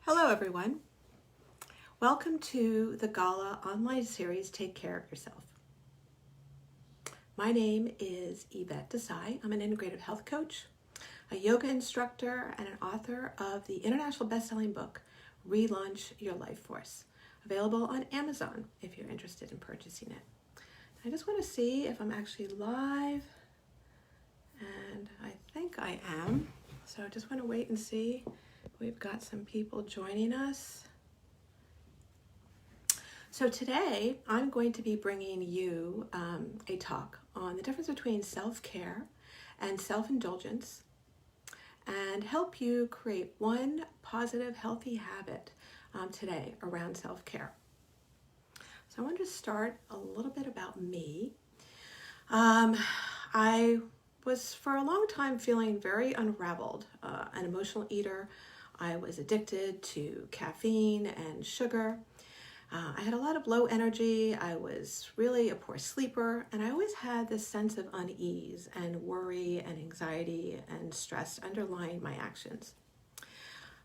Hello everyone. Welcome to the Gala online series, Take Care of Yourself. My name is Ivette Desai. I'm an integrative health coach, a yoga instructor, and an author of the international best-selling book, Relaunch Your Life Force, available on Amazon if you're interested in purchasing it. I just want to see if I'm actually live, and I think I am. So I just want to wait and see. We've got some people joining us. So today I'm going to be bringing you a talk on the difference between self-care and self-indulgence and help you create one positive, healthy habit today around self-care. So I want to start a little bit about me. I was for a long time feeling very unraveled, an emotional eater. I was addicted to caffeine and sugar. I had a lot of low energy. I was really a poor sleeper, and I always had this sense of unease and worry and anxiety and stress underlying my actions.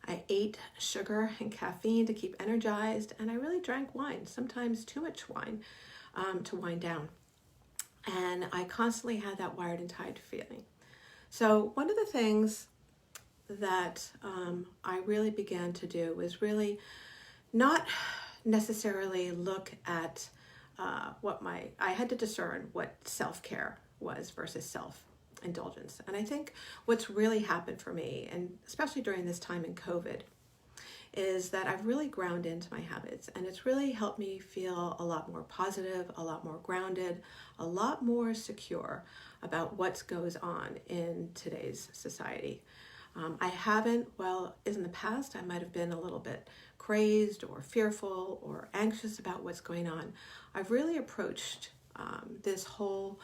I ate sugar and caffeine to keep energized, and I really drank wine, sometimes too much wine, to wind down. And I constantly had that wired and tied feeling. So one of the things that I really began to do was really not necessarily look at I had to discern what self-care was versus self-indulgence. And I think what's really happened for me, and especially during this time in COVID, is that I've really ground into my habits, and it's really helped me feel a lot more positive, a lot more grounded, a lot more secure about what goes on in today's society. I haven't, in the past, I might have been a little bit crazed or fearful or anxious about what's going on. I've really approached this whole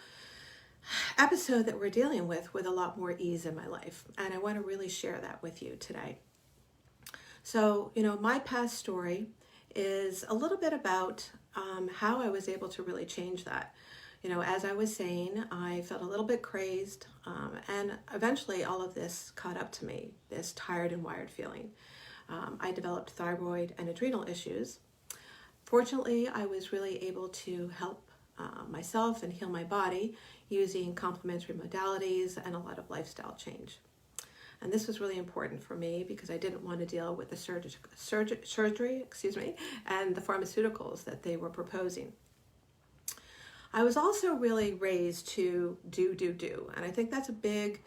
episode that we're dealing with a lot more ease in my life. And I want to really share that with you today. So, my past story is a little bit about how I was able to really change that. As I was saying, I felt a little bit crazed, and eventually all of this caught up to me, this tired and wired feeling. I developed thyroid and adrenal issues. Fortunately, I was really able to help myself and heal my body using complementary modalities and a lot of lifestyle change. And this was really important for me because I didn't want to deal with the surgery, and the pharmaceuticals that they were proposing. I was also really raised to do. And I think that's a big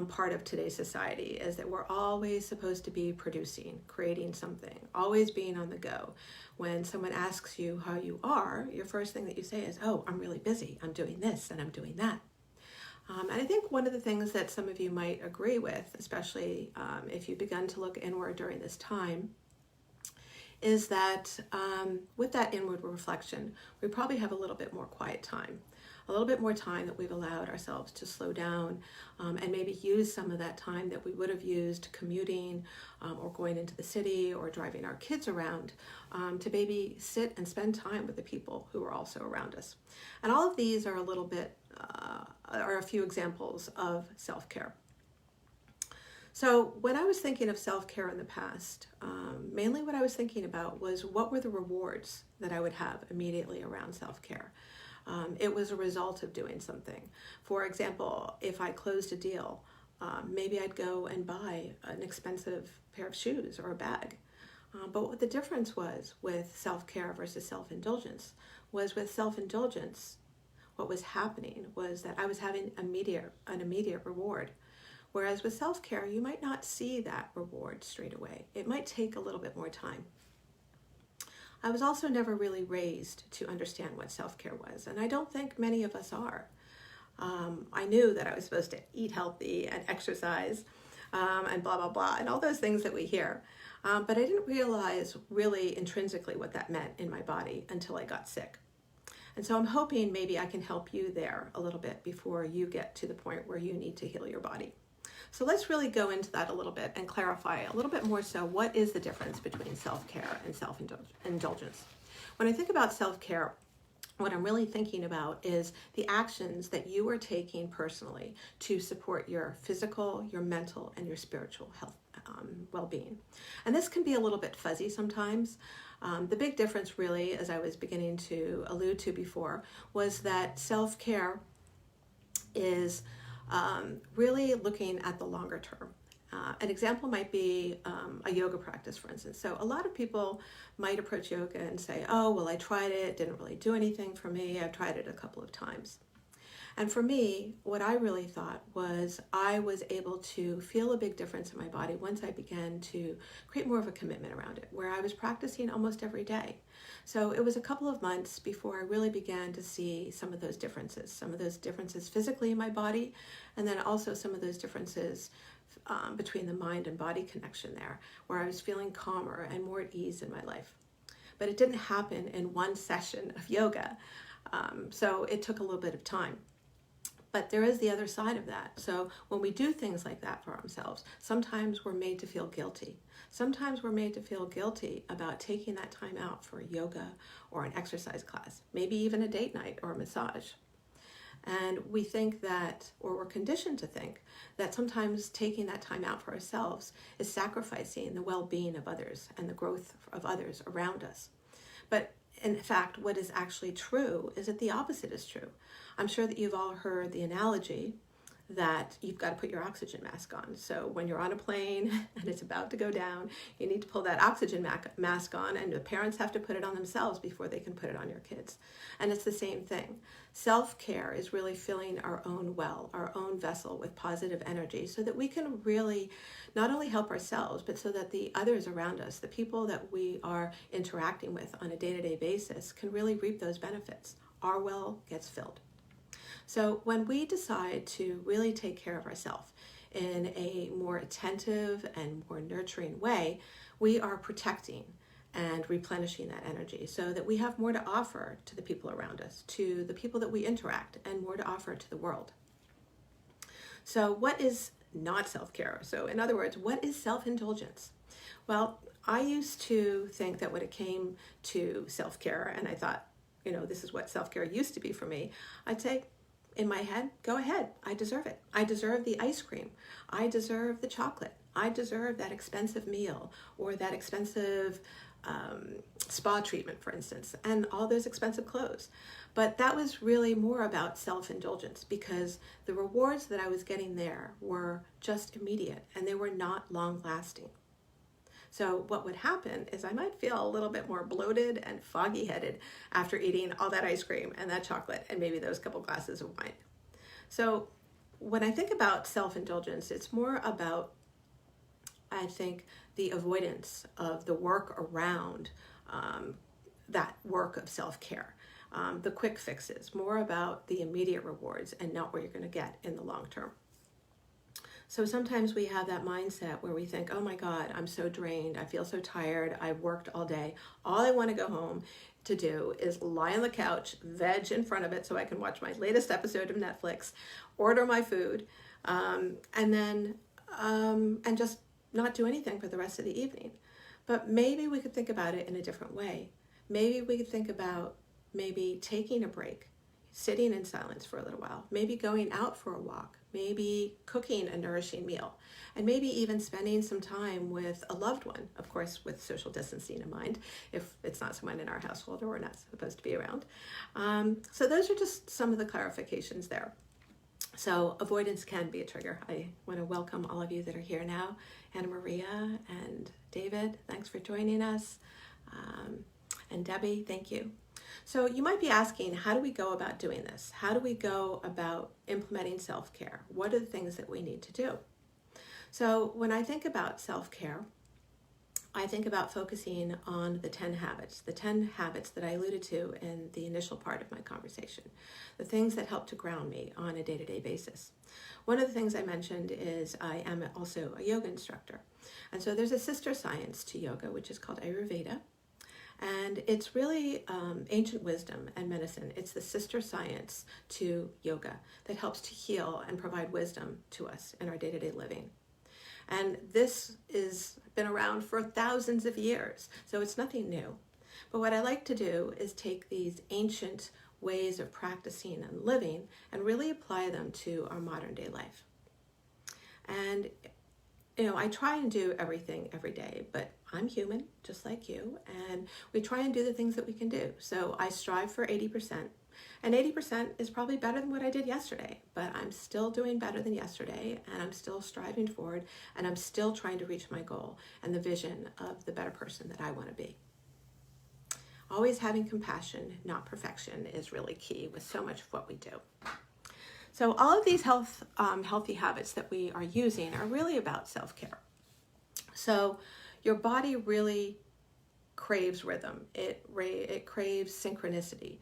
part of today's society, is that we're always supposed to be producing, creating something, always being on the go. When someone asks you how you are, your first thing that you say is, oh, I'm really busy. I'm doing this and I'm doing that. And I think one of the things that some of you might agree with, especially if you've begun to look inward during this time, is that with that inward reflection, we probably have a little bit more quiet time, a little bit more time that we've allowed ourselves to slow down and maybe use some of that time that we would have used commuting or going into the city or driving our kids around to maybe sit and spend time with the people who are also around us. And all of these are are a few examples of self-care. So when I was thinking of self-care in the past, mainly what I was thinking about was what were the rewards that I would have immediately around self-care. It was a result of doing something. For example, if I closed a deal, maybe I'd go and buy an expensive pair of shoes or a bag. But what the difference was with self-care versus self-indulgence was with self-indulgence, what was happening was that I was having an immediate reward. Whereas with self-care, you might not see that reward straight away. It might take a little bit more time. I was also never really raised to understand what self-care was, and I don't think many of us are. I knew that I was supposed to eat healthy and exercise and blah, blah, blah, and all those things that we hear. But I didn't realize really intrinsically what that meant in my body until I got sick. And so I'm hoping maybe I can help you there a little bit before you get to the point where you need to heal your body. So let's really go into that a little bit and clarify a little bit more so what is the difference between self-care and self-indulgence. When I think about self-care, what I'm really thinking about is the actions that you are taking personally to support your physical, your mental, and your spiritual well-being. And this can be a little bit fuzzy sometimes. The big difference really, as I was beginning to allude to before, was that self-care is really looking at the longer term. An example might be a yoga practice, for instance. So a lot of people might approach yoga and say, oh, well, I tried it, didn't really do anything for me. I've tried it a couple of times. And for me, what I really thought was I was able to feel a big difference in my body once I began to create more of a commitment around it, where I was practicing almost every day. So it was a couple of months before I really began to see some of those differences physically in my body, and then also some of those differences between the mind and body connection there, where I was feeling calmer and more at ease in my life. But it didn't happen in one session of yoga, so it took a little bit of time. But there is the other side of that. So when we do things like that for ourselves, sometimes we're made to feel guilty. Sometimes we're made to feel guilty about taking that time out for yoga or an exercise class, maybe even a date night or a massage. And we think that, or we're conditioned to think, that sometimes taking that time out for ourselves is sacrificing the well-being of others and the growth of others around us. But in fact, what is actually true is that the opposite is true. I'm sure that you've all heard the analogy that you've got to put your oxygen mask on. So when you're on a plane and it's about to go down, you need to pull that oxygen mask on, and the parents have to put it on themselves before they can put it on your kids. And it's the same thing. Self-care is really filling our own well, our own vessel with positive energy, so that we can really not only help ourselves, but so that the others around us, the people that we are interacting with on a day-to-day basis, can really reap those benefits. Our well gets filled. So when we decide to really take care of ourselves in a more attentive and more nurturing way, we are protecting and replenishing that energy so that we have more to offer to the people around us, to the people that we interact, and more to offer to the world. So what is not self-care? So in other words, what is self-indulgence? Well, I used to think that when it came to self-care, and I thought, this is what self-care used to be for me, I'd say, in my head, go ahead. I deserve it. I deserve the ice cream. I deserve the chocolate. I deserve that expensive meal or that expensive spa treatment, for instance, and all those expensive clothes. But that was really more about self-indulgence, because the rewards that I was getting there were just immediate and they were not long-lasting. So what would happen is I might feel a little bit more bloated and foggy-headed after eating all that ice cream and that chocolate and maybe those couple glasses of wine. So when I think about self-indulgence, it's more about, I think, the avoidance of the work around that work of self-care, the quick fixes, more about the immediate rewards and not what you're going to get in the long term. So sometimes we have that mindset where we think, oh my God, I'm so drained. I feel so tired. I've worked all day. All I want to go home to do is lie on the couch, veg in front of it so I can watch my latest episode of Netflix, order my food, and just not do anything for the rest of the evening. But maybe we could think about it in a different way. Maybe we could think about maybe taking a break, sitting in silence for a little while, maybe going out for a walk, maybe cooking a nourishing meal, and maybe even spending some time with a loved one, of course, with social distancing in mind, if it's not someone in our household or we're not supposed to be around. So those are just some of the clarifications there. So avoidance can be a trigger. I want to welcome all of you that are here now. Anna Maria and David, thanks for joining us. And Debbie, thank you. So you might be asking, how do we go about doing this? How do we go about implementing self-care? What are the things that we need to do? So when I think about self-care, I think about focusing on the 10 habits that I alluded to in the initial part of my conversation, the things that help to ground me on a day-to-day basis. One of the things I mentioned is I am also a yoga instructor. And so there's a sister science to yoga, which is called Ayurveda. And it's really ancient wisdom and medicine. It's the sister science to yoga that helps to heal and provide wisdom to us in our day-to-day living. And this has been around for thousands of years, so it's nothing new. But what I like to do is take these ancient ways of practicing and living and really apply them to our modern day life. And I try and do everything every day, but I'm human, just like you, and we try and do the things that we can do. So I strive for 80%, and 80% is probably better than what I did yesterday, but I'm still doing better than yesterday, and I'm still striving forward, and I'm still trying to reach my goal and the vision of the better person that I want to be. Always having compassion, not perfection, is really key with so much of what we do. So all of these healthy habits that we are using are really about self-care. So your body really craves rhythm. It craves synchronicity.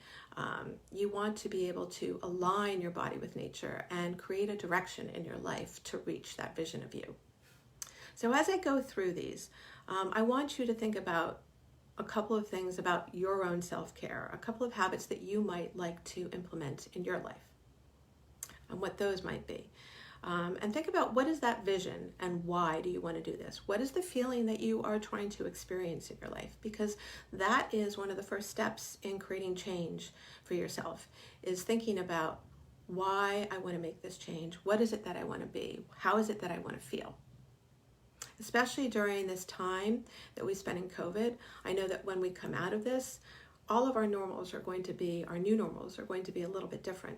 You want to be able to align your body with nature and create a direction in your life to reach that vision of you. So as I go through these, I want you to think about a couple of things about your own self-care, a couple of habits that you might like to implement in your life, and what those might be. And think about, what is that vision and why do you want to do this? What is the feeling that you are trying to experience in your life? Because that is one of the first steps in creating change for yourself, is thinking about why I want to make this change. What is it that I want to be? How is it that I want to feel? Especially during this time that we spend in COVID, I know that when we come out of this, all of our normals are going to be, our new normals are going to be a little bit different.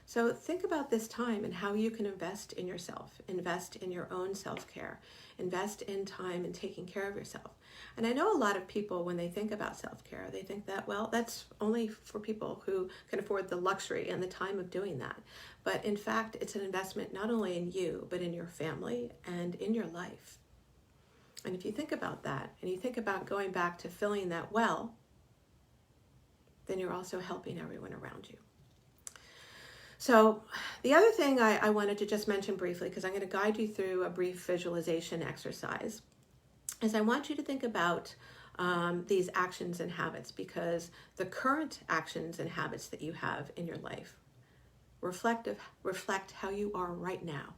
So think about this time and how you can invest in yourself, invest in your own self-care, invest in time and taking care of yourself. And I know a lot of people, when they think about self-care, they think that, well, that's only for people who can afford the luxury and the time of doing that. But in fact, it's an investment not only in you, but in your family and in your life. And if you think about that, and you think about going back to filling that well, then you're also helping everyone around you. So the other thing I wanted to just mention briefly, because I'm going to guide you through a brief visualization exercise, is I want you to think about these actions and habits, because the current actions and habits that you have in your life reflect how you are right now.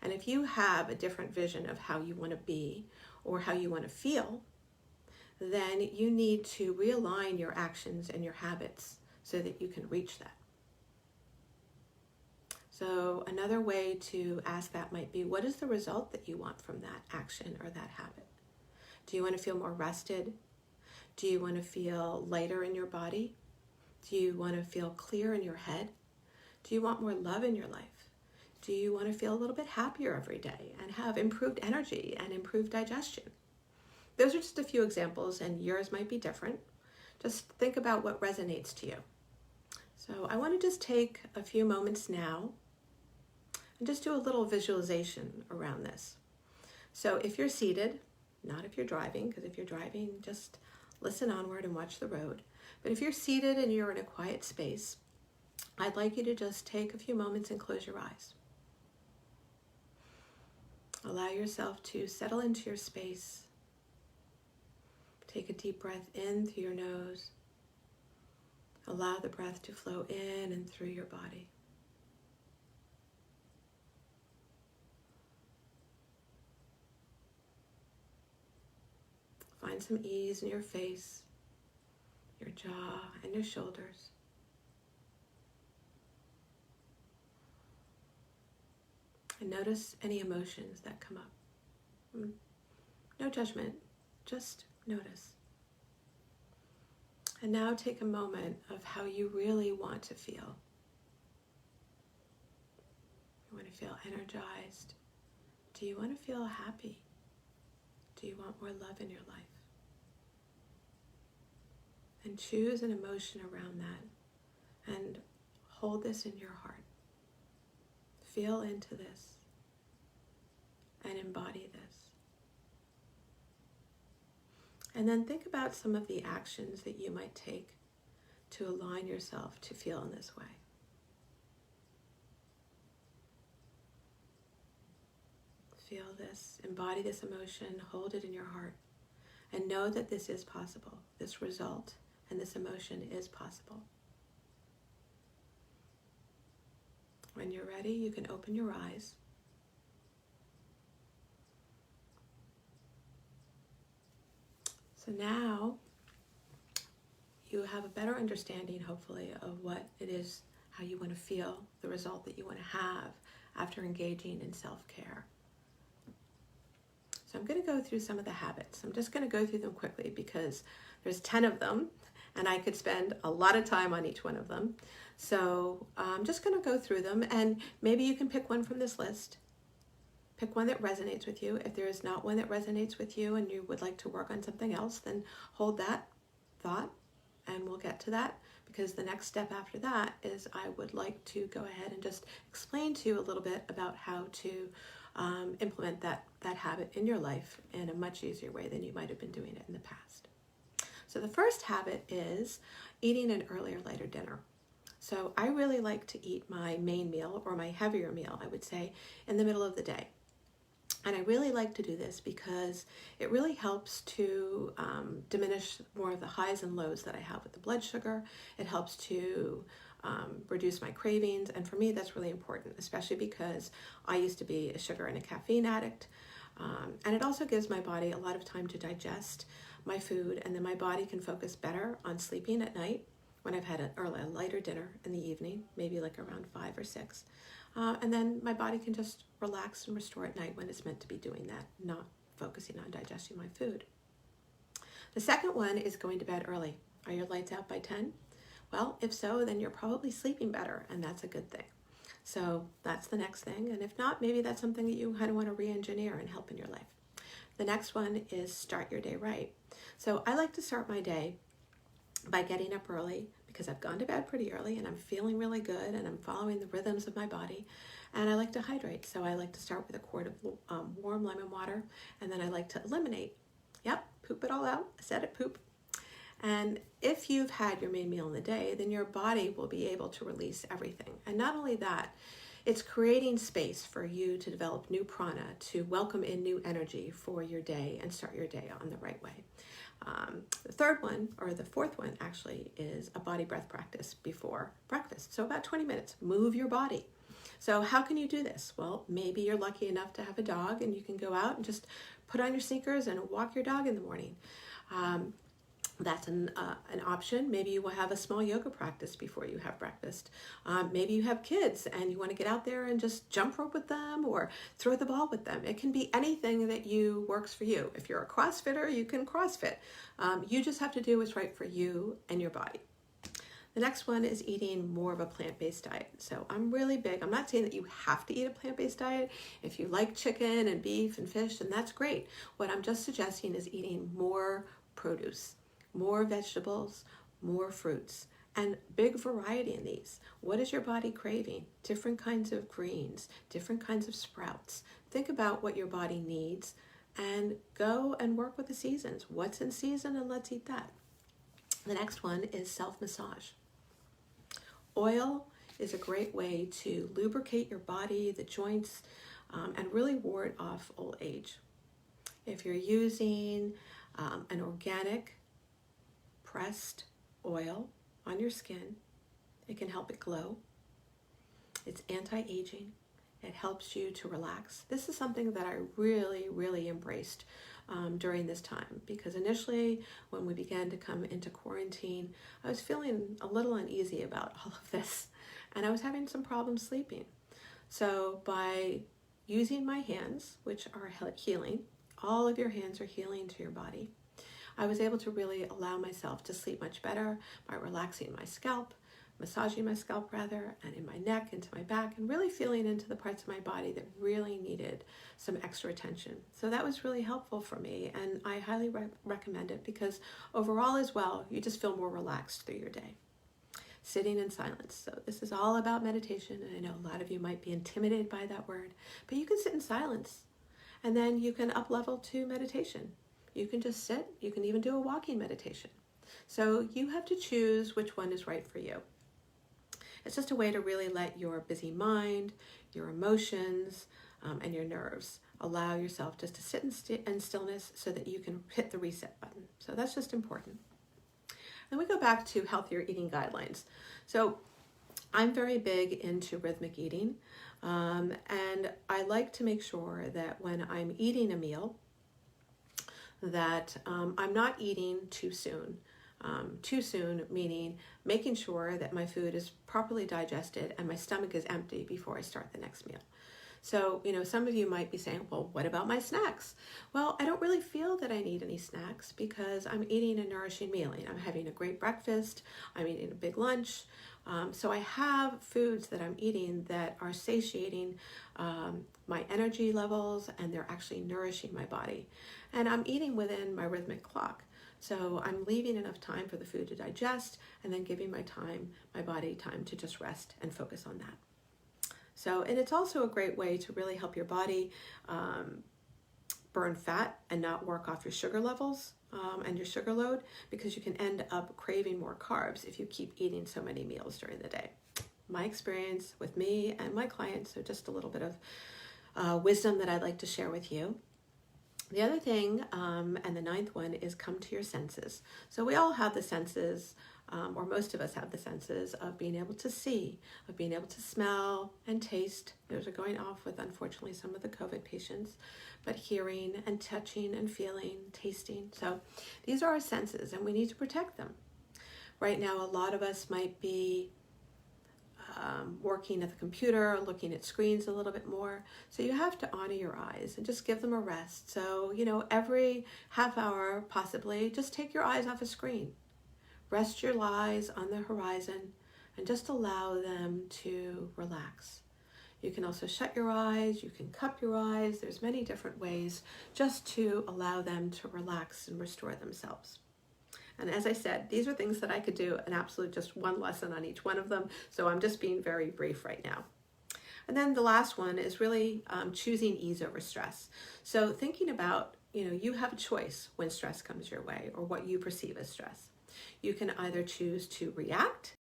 And if you have a different vision of how you want to be or how you want to feel, then you need to realign your actions and your habits so that you can reach that. So another way to ask that might be, what is the result that you want from that action or that habit? Do you want to feel more rested? Do you want to feel lighter in your body? Do you want to feel clear in your head? Do you want more love in your life? Do you want to feel a little bit happier every day and have improved energy and improved digestion? Those are just a few examples, and yours might be different. Just think about what resonates to you. So I want to just take a few moments now and just do a little visualization around this. So if you're seated, not if you're driving, because if you're driving, just listen onward and watch the road. But if you're seated and you're in a quiet space, I'd like you to just take a few moments and close your eyes. Allow yourself to settle into your space. Take a deep breath in through your nose. Allow the breath to flow in and through your body. Find some ease in your face, your jaw, and your shoulders. And notice any emotions that come up. No judgment, just notice. And now take a moment of how you really want to feel. You want to feel energized? Do you want to feel happy? Do you want more love in your life? And choose an emotion around that and hold this in your heart. Feel into this and embody this. And then think about some of the actions that you might take to align yourself to feel in this way. Feel this, embody this emotion, hold it in your heart, and know that this is possible. This result and this emotion is possible. When you're ready, you can open your eyes. So now you have a better understanding, hopefully, of what it is, how you want to feel, the result that you want to have after engaging in self-care. So I'm going to go through some of the habits. I'm just going to go through them quickly because there's 10 of them and I could spend a lot of time on each one of them. So I'm just going to go through them, and maybe you can pick one from this list. Pick one that resonates with you. If there is not one that resonates with you and you would like to work on something else, then hold that thought and we'll get to that, because the next step after that is I would like to go ahead and just explain to you a little bit about how to implement that habit in your life in a much easier way than you might have been doing it in the past. So the first habit is eating an earlier, lighter dinner. So I really like to eat my main meal, or my heavier meal, I would say, in the middle of the day. And I really like to do this because it really helps to diminish more of the highs and lows that I have with the blood sugar. It helps to reduce my cravings. And for me, that's really important, especially because I used to be a sugar and a caffeine addict. And it also gives my body a lot of time to digest my food, and then my body can focus better on sleeping at night when I've had a lighter dinner in the evening, maybe like around 5 or 6. And then my body can just relax and restore at night when it's meant to be doing that, not focusing on digesting my food. The second one is going to bed early. Are your lights out by 10? Well, if so, then you're probably sleeping better, and that's a good thing. So that's the next thing. And if not, maybe that's something that you kind of want to re-engineer and help in your life. The next one is start your day right. So I like to start my day by getting up early, because I've gone to bed pretty early and I'm feeling really good and I'm following the rhythms of my body. And I like to hydrate. So I like to start with a quart of warm lemon water, and then I like to eliminate. Yep, poop it all out. I said it, poop. And if you've had your main meal in the day, then your body will be able to release everything. And not only that, it's creating space for you to develop new prana, to welcome in new energy for your day and start your day on the right way. The third one, or the fourth one actually, is a body breath practice before breakfast. So about 20 minutes, move your body. So how can you do this? Well, maybe you're lucky enough to have a dog and you can go out and just put on your sneakers and walk your dog in the morning. That's an option. Maybe you will have a small yoga practice before you have breakfast. Maybe you have kids and you want to get out there and just jump rope with them or throw the ball with them. It can be anything that works for you. If you're a CrossFitter, you can CrossFit. You just have to do what's right for you and your body. The next one is eating more of a plant-based diet. So I'm really big. I'm not saying that you have to eat a plant-based diet. If you like chicken and beef and fish, then that's great. What I'm just suggesting is eating more produce, more vegetables, more fruits, and big variety in these. What is your body craving? Different kinds of greens, different kinds of sprouts. Think about what your body needs and go and work with the seasons. What's in season, and let's eat that. The next one is self-massage. Oil is a great way to lubricate your body, the joints, and really ward off old age. If you're using an organic pressed oil on your skin, it can help it glow. It's anti-aging. It helps you to relax. This is something that I really, really embraced during this time, because initially when we began to come into quarantine, I was feeling a little uneasy about all of this, and I was having some problems sleeping. So by using my hands, which are healing, all of your hands are healing to your body, I was able to really allow myself to sleep much better by relaxing my scalp, massaging my scalp rather, and in my neck, into my back, and really feeling into the parts of my body that really needed some extra attention. So that was really helpful for me, and I highly recommend it, because overall as well, you just feel more relaxed through your day. Sitting in silence. So this is all about meditation, and I know a lot of you might be intimidated by that word, but you can sit in silence, and then you can up-level to meditation. You can just sit. You can even do a walking meditation. So you have to choose which one is right for you. It's just a way to really let your busy mind, your emotions, and your nerves allow yourself just to sit in stillness so that you can hit the reset button. So that's just important. Then we go back to healthier eating guidelines. So I'm very big into rhythmic eating, and I like to make sure that when I'm eating a meal, that I'm not eating too soon. Too soon meaning making sure that my food is properly digested and my stomach is empty before I start the next meal. So, some of you might be saying, well, what about my snacks? Well, I don't really feel that I need any snacks because I'm eating a nourishing meal. I'm having a great breakfast. I'm eating a big lunch. So I have foods that I'm eating that are satiating my energy levels, and they're actually nourishing my body. And I'm eating within my rhythmic clock. So I'm leaving enough time for the food to digest, and then giving my body time to just rest and focus on that. So, and it's also a great way to really help your body burn fat and not work off your sugar levels and your sugar load, because you can end up craving more carbs if you keep eating so many meals during the day. My experience with me and my clients, so just a little bit of wisdom that I'd like to share with you. The other thing, and the ninth one, is come to your senses. So we all have the senses, or most of us have the senses of being able to see, of being able to smell and taste. Those are going off with, unfortunately, some of the COVID patients, but hearing and touching and feeling, tasting. So these are our senses, and we need to protect them. Right now, a lot of us might be working at the computer, looking at screens a little bit more. So you have to honor your eyes and just give them a rest. So, every half hour, possibly, just take your eyes off a screen. Rest your eyes on the horizon and just allow them to relax. You can also shut your eyes, you can cup your eyes. There's many different ways just to allow them to relax and restore themselves. And as I said, these are things that I could do an absolute just one lesson on each one of them. So I'm just being very brief right now. And then the last one is really choosing ease over stress. So thinking about, you have a choice when stress comes your way, or what you perceive as stress. You can either choose to react.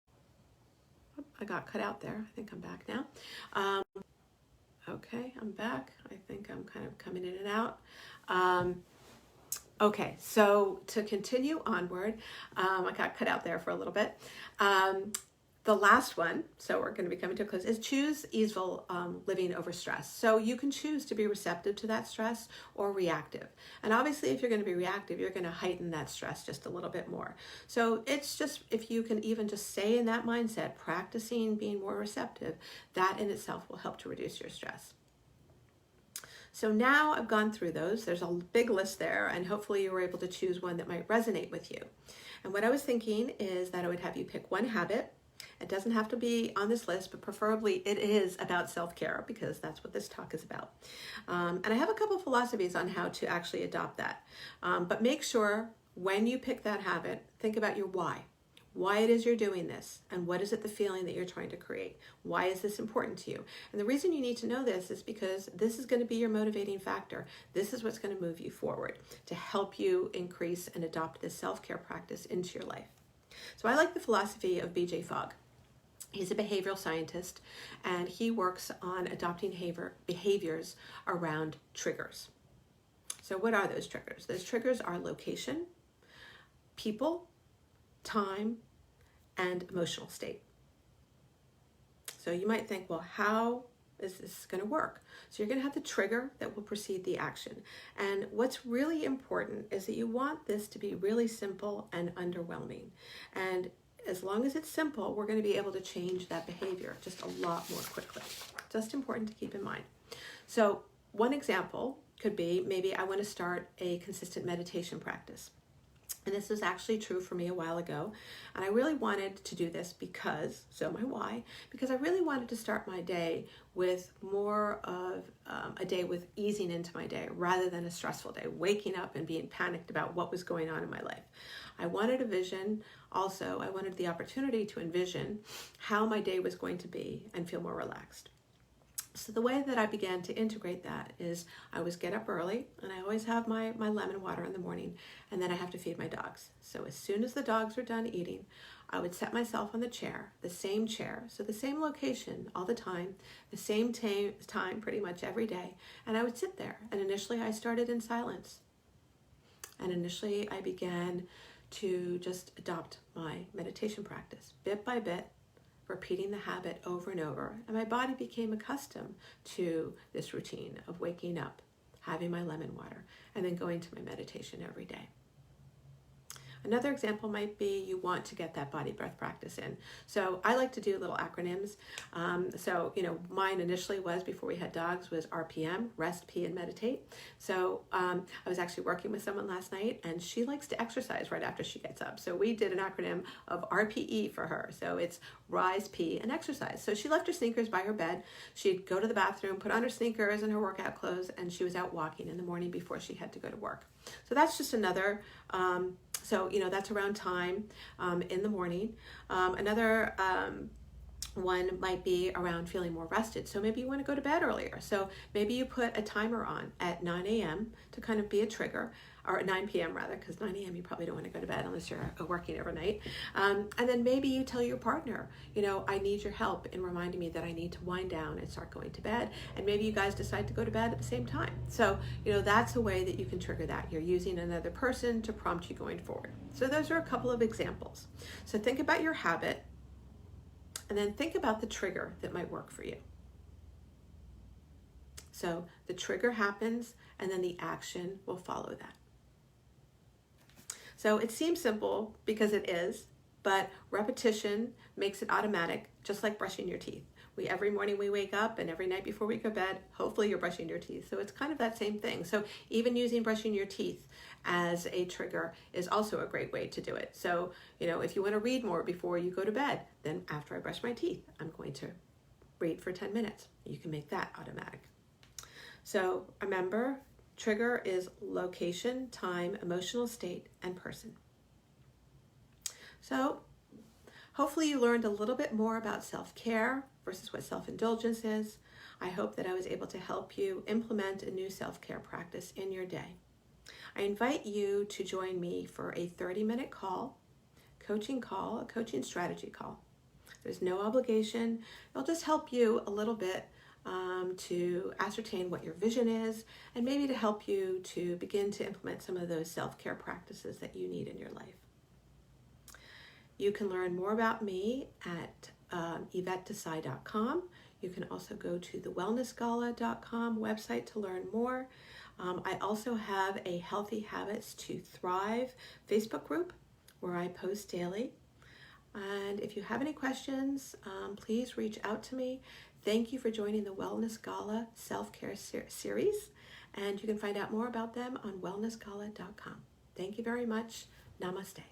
Oh, I got cut out there. I think I'm back now. Okay, I'm back. I think I'm kind of coming in and out. Okay, so to continue onward, I got cut out there for a little bit. The last one, so we're going to be coming to a close, is choose easeful living over stress. So you can choose to be receptive to that stress or reactive. And obviously, if you're going to be reactive, you're going to heighten that stress just a little bit more. So it's just, if you can even just stay in that mindset, practicing being more receptive, that in itself will help to reduce your stress. So now I've gone through those. There's a big list there, and hopefully you were able to choose one that might resonate with you. And what I was thinking is that I would have you pick one habit. It doesn't have to be on this list, but preferably it is about self-care, because that's what this talk is about. And I have a couple of philosophies on how to actually adopt that. But make sure when you pick that habit, think about your why it is you're doing this, and what is it the feeling that you're trying to create? Why is this important to you? And the reason you need to know this is because this is going to be your motivating factor. This is what's going to move you forward to help you increase and adopt this self-care practice into your life. So I like the philosophy of B.J. Fogg. He's a behavioral scientist, and he works on adopting behaviors around triggers. So what are those triggers? Those triggers are location, people, time, and emotional state. So you might think, well, how is this going to work? So you're going to have the trigger that will precede the action. And what's really important is that you want this to be really simple and underwhelming. And as long as it's simple, we're going to be able to change that behavior just a lot more quickly. Just important to keep in mind. So one example could be, maybe I want to start a consistent meditation practice. And this was actually true for me a while ago. And I really wanted to do this because I really wanted to start my day with more of a day with easing into my day rather than a stressful day, waking up and being panicked about what was going on in my life. I wanted a vision. Also, I wanted the opportunity to envision how my day was going to be and feel more relaxed. So the way that I began to integrate that is I always get up early, and I always have my lemon water in the morning, and then I have to feed my dogs. So as soon as the dogs are done eating, I would set myself on the chair, the same chair, so the same location all the time, the same time pretty much every day, and I would sit there. And initially I started in silence. And initially I began to just adopt my meditation practice bit by bit, repeating the habit over and over, and my body became accustomed to this routine of waking up, having my lemon water, and then going to my meditation every day. Another example might be you want to get that body breath practice in. So I like to do little acronyms. Mine initially was, before we had dogs, was RPM, rest, pee, and meditate. So I was actually working with someone last night, and she likes to exercise right after she gets up. So we did an acronym of RPE for her. So it's rise, pee, and exercise. So she left her sneakers by her bed. She'd go to the bathroom, put on her sneakers and her workout clothes, and she was out walking in the morning before she had to go to work. So that's just another, that's around time in the morning. Another one might be around feeling more rested. So maybe you want to go to bed earlier. So maybe you put a timer on at 9 a.m. to kind of be a trigger, or at 9 p.m. rather, because 9 a.m. you probably don't want to go to bed unless you're working overnight. And then maybe you tell your partner, I need your help in reminding me that I need to wind down and start going to bed. And maybe you guys decide to go to bed at the same time. So, that's a way that you can trigger that. You're using another person to prompt you going forward. So those are a couple of examples. So think about your habit, and then think about the trigger that might work for you. So the trigger happens, and then the action will follow that. So it seems simple because it is, but repetition makes it automatic, just like brushing your teeth. Every morning we wake up, and every night before we go to bed, hopefully you're brushing your teeth. So it's kind of that same thing. So even using brushing your teeth as a trigger is also a great way to do it. So, if you want to read more before you go to bed, then after I brush my teeth, I'm going to read for 10 minutes. You can make that automatic. So remember, trigger is location, time, emotional state, and person. So hopefully you learned a little bit more about self-care versus what self-indulgence is. I hope that I was able to help you implement a new self-care practice in your day. I invite you to join me for a 30-minute a coaching strategy call. There's no obligation. It'll just help you a little bit to ascertain what your vision is, and maybe to help you to begin to implement some of those self-care practices that you need in your life. You can learn more about me at IvetteDesai.com. You can also go to the wellnessgala.com website to learn more. I also have a Healthy Habits to Thrive Facebook group where I post daily. And if you have any questions, please reach out to me. Thank you for joining the Wellness Gala Self-Care series. And you can find out more about them on wellnessgala.com. Thank you very much. Namaste.